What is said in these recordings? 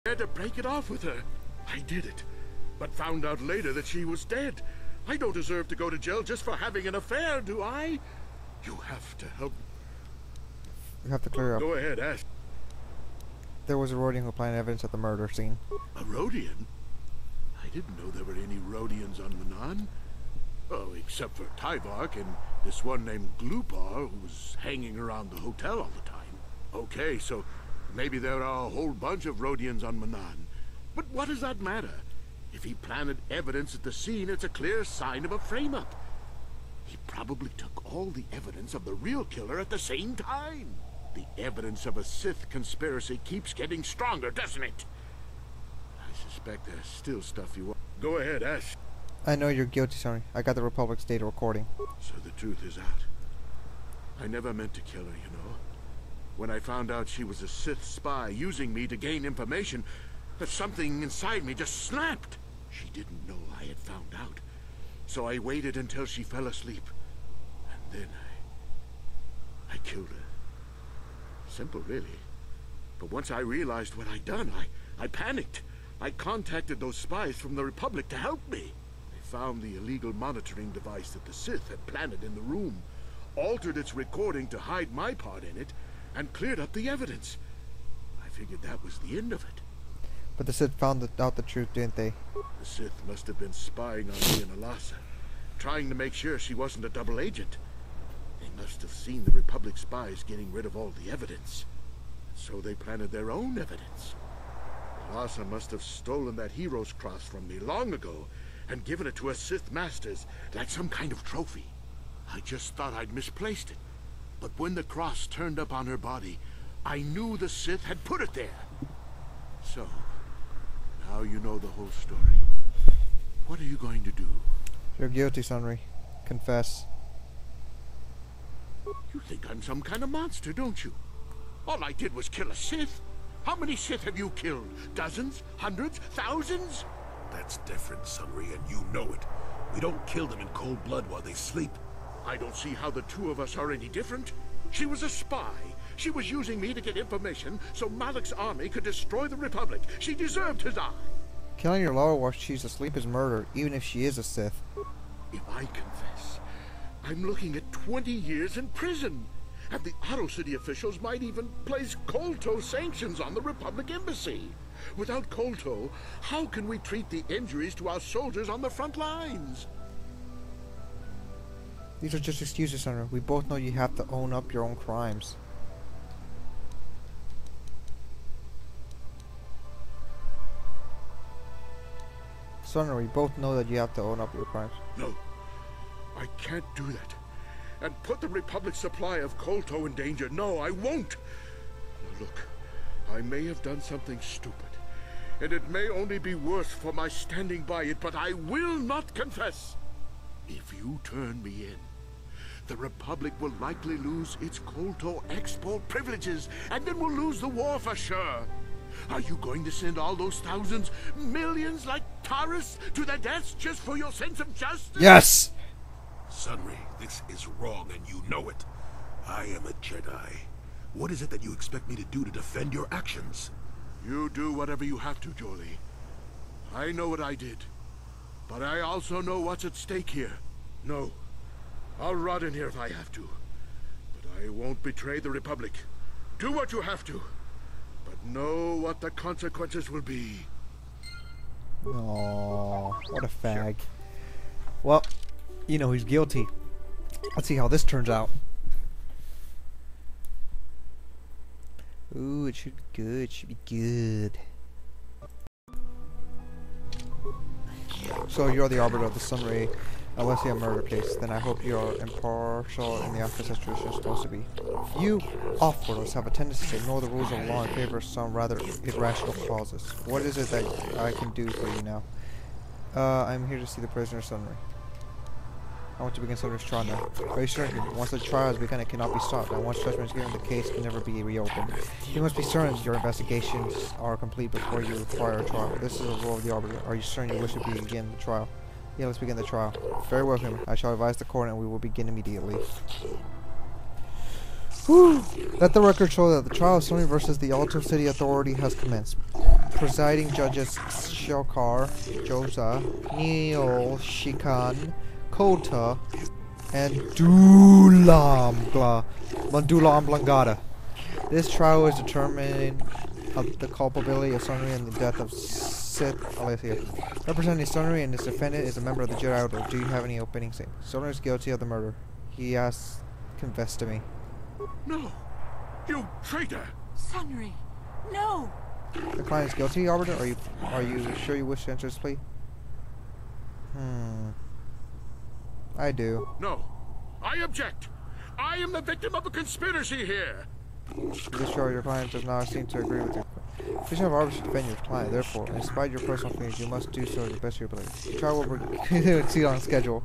I had to break it off with her. I did it, but found out later that she was dead. I don't deserve to go to jail just for having an affair, do I? You have to help. We have to clear up. Go ahead, ask. There was a Rodian who planted evidence at the murder scene. A Rodian? I didn't know there were any Rodians on Mannan. Oh, except for Tyvark and this one named Glupar who was hanging around the hotel all the time. Okay, so maybe there are a whole bunch of Rodians on Mannan. But what does that matter? If he planted evidence at the scene, it's a clear sign of a frame-up. He probably took all the evidence of the real killer at the same time. The evidence of a Sith conspiracy keeps getting stronger, doesn't it? I suspect there's still stuff you want. Go ahead, ask. I know you're guilty, Sunry. I got the Republic's data recording. So the truth is out. I never meant to kill her, you know. When I found out she was a Sith spy using me to gain information, something inside me just snapped. She didn't know I had found out. So I waited until she fell asleep. And then I killed her. Simple, really. But once I realized what I'd done, I panicked. I contacted those spies from the Republic to help me. They found the illegal monitoring device that the Sith had planted in the room, altered its recording to hide my part in it, and cleared up the evidence. I figured that was the end of it. But the Sith found out the truth, didn't they? The Sith must have been spying on me and Elora, trying to make sure she wasn't a double agent. They must have seen the Republic spies getting rid of all the evidence. So they planted their own evidence. Elora must have stolen that hero's cross from me long ago and given it to her Sith masters like some kind of trophy. I just thought I'd misplaced it. But when the cross turned up on her body, I knew the Sith had put it there. So, now you know the whole story. What are you going to do? You're guilty, Sunry. Confess. You think I'm some kind of monster, don't you? All I did was kill a Sith. How many Sith have you killed? Dozens? Hundreds? Thousands? That's different, Sunry, and you know it. We don't kill them in cold blood while they sleep. I don't see how the two of us are any different. She was a spy. She was using me to get information so Malak's army could destroy the Republic. She deserved to die. Killing your Elora while she's asleep is murder, even if she is a Sith. If I confess, I'm looking at 20 years in prison. And the Otto City officials might even place Kolto sanctions on the Republic Embassy. Without Kolto, how can we treat the injuries to our soldiers on the front lines? These are just excuses, Sunry. We both know you have to own up your own crimes. Sunry, we both know that you have to own up your crimes. No, I can't do that. And put the Republic's supply of Kolto in danger. No, I won't. Now look, I may have done something stupid, and it may only be worse for my standing by it, but I will not confess. If you turn me in, the Republic will likely lose its Kolto export privileges, and then we'll lose the war for sure. Are you going to send all those thousands, millions like Taurus to their deaths just for your sense of justice? Yes! Sunry, this is wrong and you know it. I am a Jedi. What is it that you expect me to do to defend your actions? You do whatever you have to, Jolie. I know what I did. But I also know what's at stake here. No, I'll rot in here if I have to. But I won't betray the Republic. Do what you have to. But know what the consequences will be. Aww, what a fag. Well, you know he's guilty. Let's see how this turns out. Ooh, it should be good. It should be good. So you're the arbiter of the Sunry Alesia murder case. Then I hope you're impartial in the office as tradition is supposed to be. You off-worlders have a tendency to ignore the rules of law in favor of some rather irrational clauses. What is it that I can do for you now? I'm here to see the prisoner Sunry. I want to begin Sunry's trial now. Are you certain? Once the trial has begun, it cannot be stopped, and once judgment is given, the case can never be reopened. You must be certain your investigations are complete before you require a trial. This is a rule of the arbiter. Are you certain you wish to begin the trial? Yeah, let's begin the trial. Very well, Human. I shall advise the court, and we will begin immediately. Whew. Let the record show that the trial of Sunry versus the Alto City Authority has commenced. Presiding judges Shokar, Josa, Neil, Shikan, Kota, and Mandula Blangata. This trial is determining of the culpability of Sunry and the death of Sith Alessia. Representing Sunry and his defendant is a member of the Jedi Order. Do you have any opening statement? Sunry is guilty of the murder. He has confessed to me. No! You traitor! Sunry, no! The client is guilty, Arbiter? Are you sure you wish to enter this plea? I do. No! I object! I am the victim of a conspiracy here! Is this sure your client does not seem to agree with you? Petition of Arbiter should defend your client. Therefore, in spite of your personal feelings, you must do so to the best of your ability. The trial will proceed on schedule.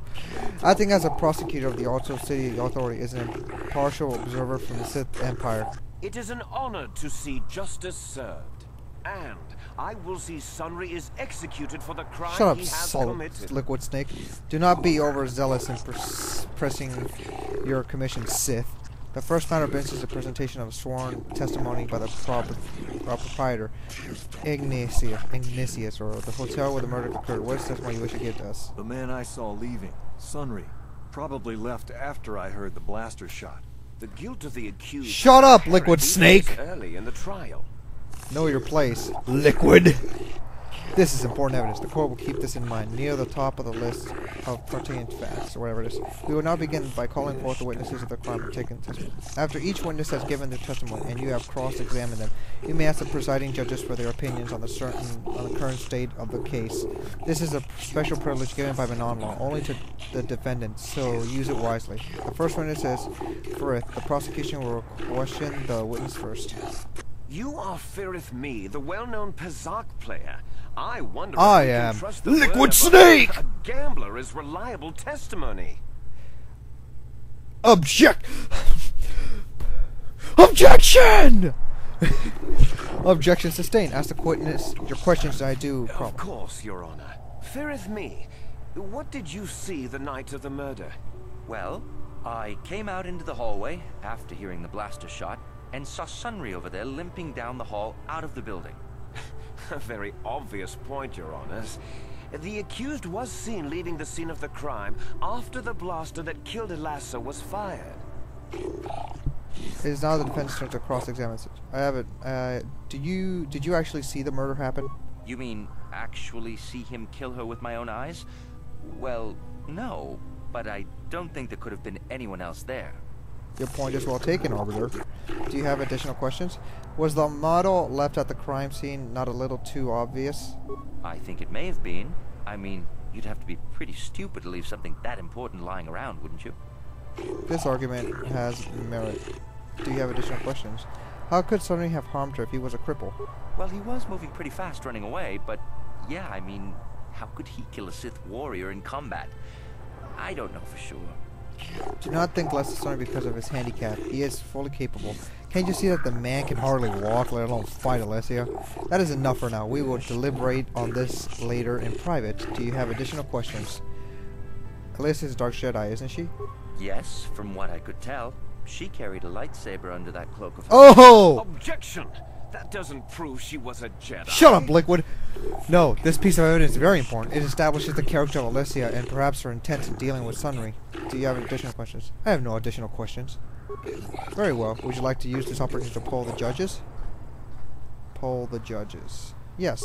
Acting as a prosecutor of the Alto City Authority is an impartial observer from the Sith Empire. It is an honor to see justice served. And I will see Sunry is executed for the crime Shut up, he has solid committed. liquid snake. Do not be overzealous in pressing your commission, Sith. The first matter of business is the presentation of sworn testimony by the proprietor, Ignatius, or the hotel where the murder occurred. What is the testimony you wish to give to us? The man I saw leaving, Sunry, probably left after I heard the blaster shot. The guilt of the accused. Shut up, liquid snake! Early in the trial. Know your place, liquid! This is important evidence. The court will keep this in mind. Near the top of the list of pertinent facts, or whatever it is. We will now begin by calling forth the witnesses of the crime and taking testimony. After each witness has given their testimony, and you have cross-examined them, you may ask the presiding judges for their opinions on the current state of the case. This is a special privilege given by Mannan law, only to the defendant, so use it wisely. The first witness is Firith. The prosecution will question the witness first. You are Firith Me, the well-known Pazak player. I wonder I if you am can trust the Liquid word of Snake! a gambler is reliable testimony. Objection! Objection sustained. Ask the witness your questions. I do. Of course, Your Honor. Firith Me, what did you see the night of the murder? Well, I came out into the hallway after hearing the blaster shot and saw Sunry over there limping down the hall out of the building. A very obvious point, Your Honors. The accused was seen leaving the scene of the crime after the blaster that killed Elasa was fired. It is now the defense turn to cross-examine. I have it. Did you actually see the murder happen? You mean actually see him kill her with my own eyes? Well, no, but I don't think there could have been anyone else there. Your point is well taken, Arbiter. Do you have additional questions? Was the model left at the crime scene not a little too obvious? I think it may have been. I mean, you'd have to be pretty stupid to leave something that important lying around, wouldn't you? This argument has merit. Do you have additional questions? How could Sunry have harmed her if he was a cripple? Well, he was moving pretty fast running away, but yeah, I mean, how could he kill a Sith warrior in combat? I don't know for sure. Do not think less of Sunry because of his handicap. He is fully capable. Can't you see that the man can hardly walk, let alone fight Alessia? That is enough for now. We will deliberate on this later in private. Do you have additional questions? Alessia is a Dark Jedi, isn't she? Yes, from what I could tell. She carried a lightsaber under that cloak of hers. Oh! Objection! That doesn't prove she was a Jedi. Shut up, Liquid! No, this piece of evidence is very important. It establishes the character of Alessia and perhaps her intent in dealing with Sunry. Do you have additional questions? I have no additional questions. Very well. Would you like to use this opportunity to poll the judges? Poll the judges. Yes.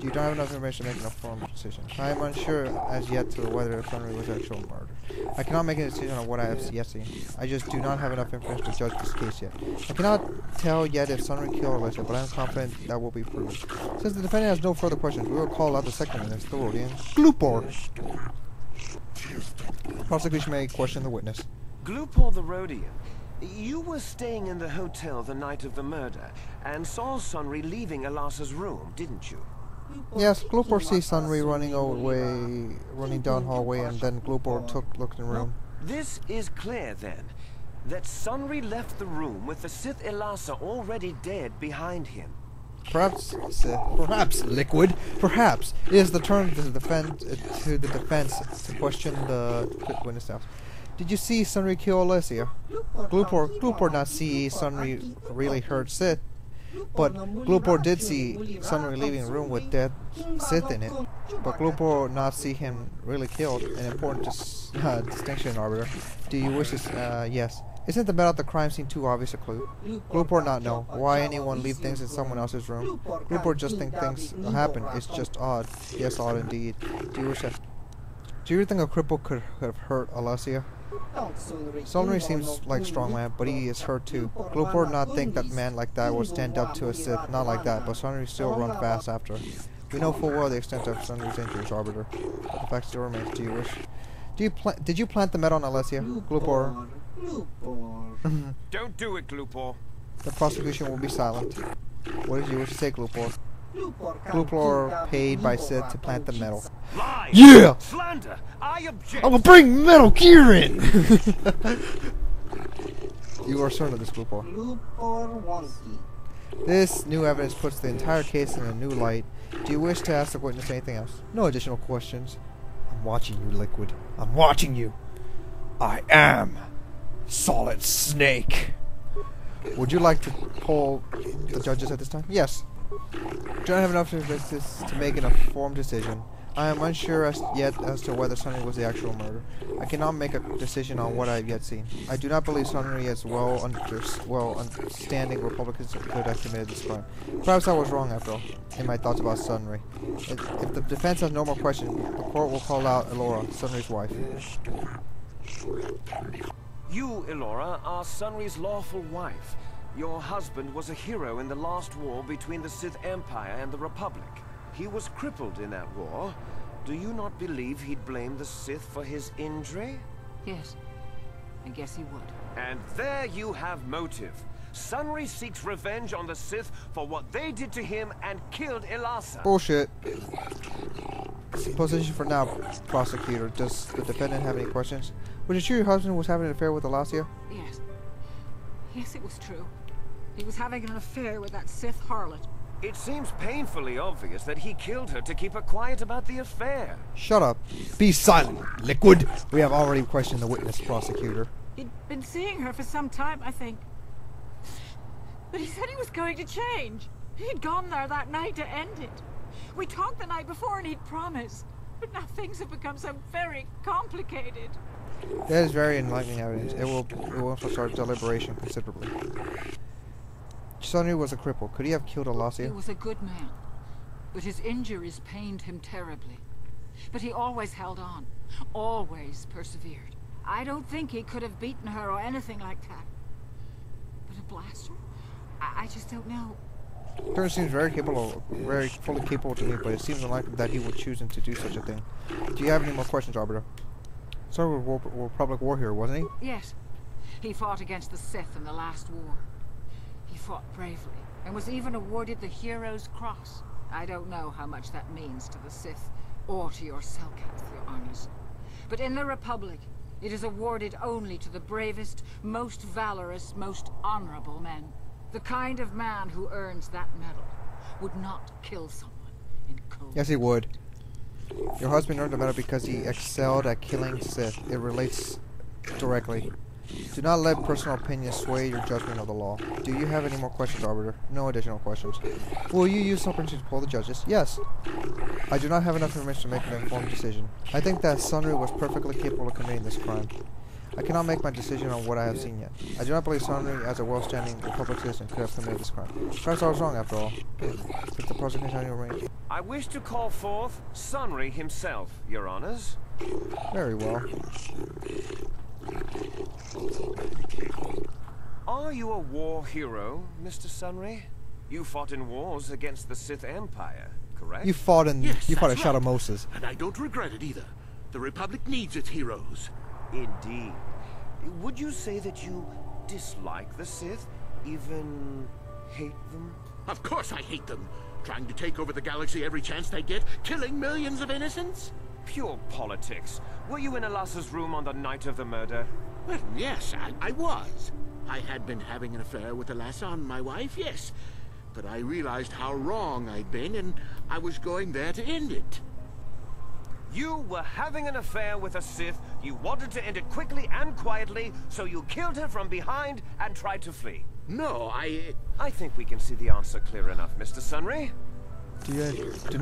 You don't have enough information to make a formal decision. I am unsure as yet to whether Sunry was actual murder. I cannot make a decision on what I have yet seen. I just do not have enough information to judge this case yet. I cannot tell yet if Sunry killed Alessia, but I am confident that will be proven. Since the defendant has no further questions, we will call out the second witness, the Rodian Glupor. Prosecution may question the witness. Glupor the Rodian, you were staying in the hotel the night of the murder and saw Sunry leaving Elasa's room, didn't you? Yes, Glupor sees Sunry running down hallway, and then Glupor looked in the room. This is clear then, that Sunry left the room with the Sith Elasa already dead behind him. Perhaps, perhaps, Liquid, perhaps. It is the turn to the defense to question the witness now. Did you see Sunry kill Alessia? Glupor not see Sunry really hurt Sith, but Glupor did see Sunry leaving a room with dead Sith in it. But Glupor not see him really killed. An important distinction, Arbiter. Do you wish this? Yes. Isn't the bed at the crime scene too obvious a clue? Glupor not know. Why anyone leave things in someone else's room? Glupor just think things happen. It's just odd. Yes, odd indeed. Do you think a cripple could have hurt Alessia? Sunry seems like a strong man, but he is hurt too. Glupor not think that man like that would stand up to a Sith. Not like that, but Sunry still run fast after. We know full well the extent of Sunry's injuries, Arbiter. But the fact still remains. Do you wish? Did you plant the med on Alessia? Glupor. Don't do it, Glupor. The prosecution will be silent. What did you wish to say, Glupor? Glupor paid by Sith to plant the metal. Lies! Yeah! Slander! I object! I will bring Metal Gear in! You are certain of this, Glupor. This new evidence puts the entire case in a new light. Do you wish to ask the witness anything else? No additional questions. I'm watching you, Liquid. I'm watching you. I am Solid Snake. Would you like to poll the judges at this time? Yes. Do not have enough evidence to make an informed decision. I am unsure yet as to whether Sunry was the actual murderer. I cannot make a decision on what I have yet seen. I do not believe Sunry is understanding Republicans could have committed this crime. Perhaps I was wrong after all in my thoughts about Sunry. If the defense has no more questions, the court will call out Elora, Sunry's wife. You, Elora, are Sunry's lawful wife. Your husband was a hero in the last war between the Sith Empire and the Republic. He was crippled in that war. Do you not believe he'd blame the Sith for his injury? Yes, I guess he would. And there you have motive. Sunry seeks revenge on the Sith for what they did to him and killed Elasa. Bullshit. Position for now, prosecutor. Does the defendant have any questions? Was it true your husband was having an affair with Alessia? Yes. Yes, it was true. He was having an affair with that Sith harlot. It seems painfully obvious that he killed her to keep her quiet about the affair. Shut up. Be silent, Liquid. We have already questioned the witness, prosecutor. He'd been seeing her for some time, I think. But he said he was going to change. He'd gone there that night to end it. We talked the night before and he'd promised. But now things have become so very complicated. That is very enlightening evidence. It will also start deliberation considerably. Sunry was a cripple. Could he have killed Alessia? He was a good man, but his injuries pained him terribly. But he always held on, always persevered. I don't think he could have beaten her or anything like that. But a blaster? I just don't know. Turner seems very capable, very fully capable to me, but it seems unlikely that he would choose him to do such a thing. Do you have any more questions, Arbiter? Sunry was a Republic war hero, wasn't he? Yes. He fought against the Sith in the last war. He fought bravely, and was even awarded the Hero's Cross. I don't know how much that means to the Sith, or to your Selkath, your honors. But in the Republic, it is awarded only to the bravest, most valorous, most honorable men. The kind of man who earns that medal would not kill someone in cold. Yes, he would. Your husband earned the medal because he excelled at killing Sith. It relates directly. Do not let personal opinions sway your judgment of the law. Do you have any more questions, Arbiter? No additional questions. Will you use this opportunity to poll the judges? Yes. I do not have enough information to make an informed decision. I think that Sunry was perfectly capable of committing this crime. I cannot make my decision on what I have seen yet. I do not believe Sunry, as a well-standing Republic citizen, could have committed this crime. Perhaps I was wrong, after all. If the prosecution had any range. I wish to call forth Sunry himself, your honors. Very well. Are you a war hero, Mr. Sunry? You fought in wars against the Sith Empire, correct? You fought in Yes, you fought at that's Shadow right. Moses. And I don't regret it either. The Republic needs its heroes. Indeed. Would you say that you dislike the Sith? Even hate them? Of course I hate them. Trying to take over the galaxy every chance they get, killing millions of innocents. Pure politics. Were you in Elasa's room on the night of the murder? Well, yes, I was. I had been having an affair with Elasa and my wife, yes. But I realized how wrong I'd been, and I was going there to end it. You were having an affair with a Sith, you wanted to end it quickly and quietly, so you killed her from behind and tried to flee. No, I think we can see the answer clear enough, Mr. Sunry. Do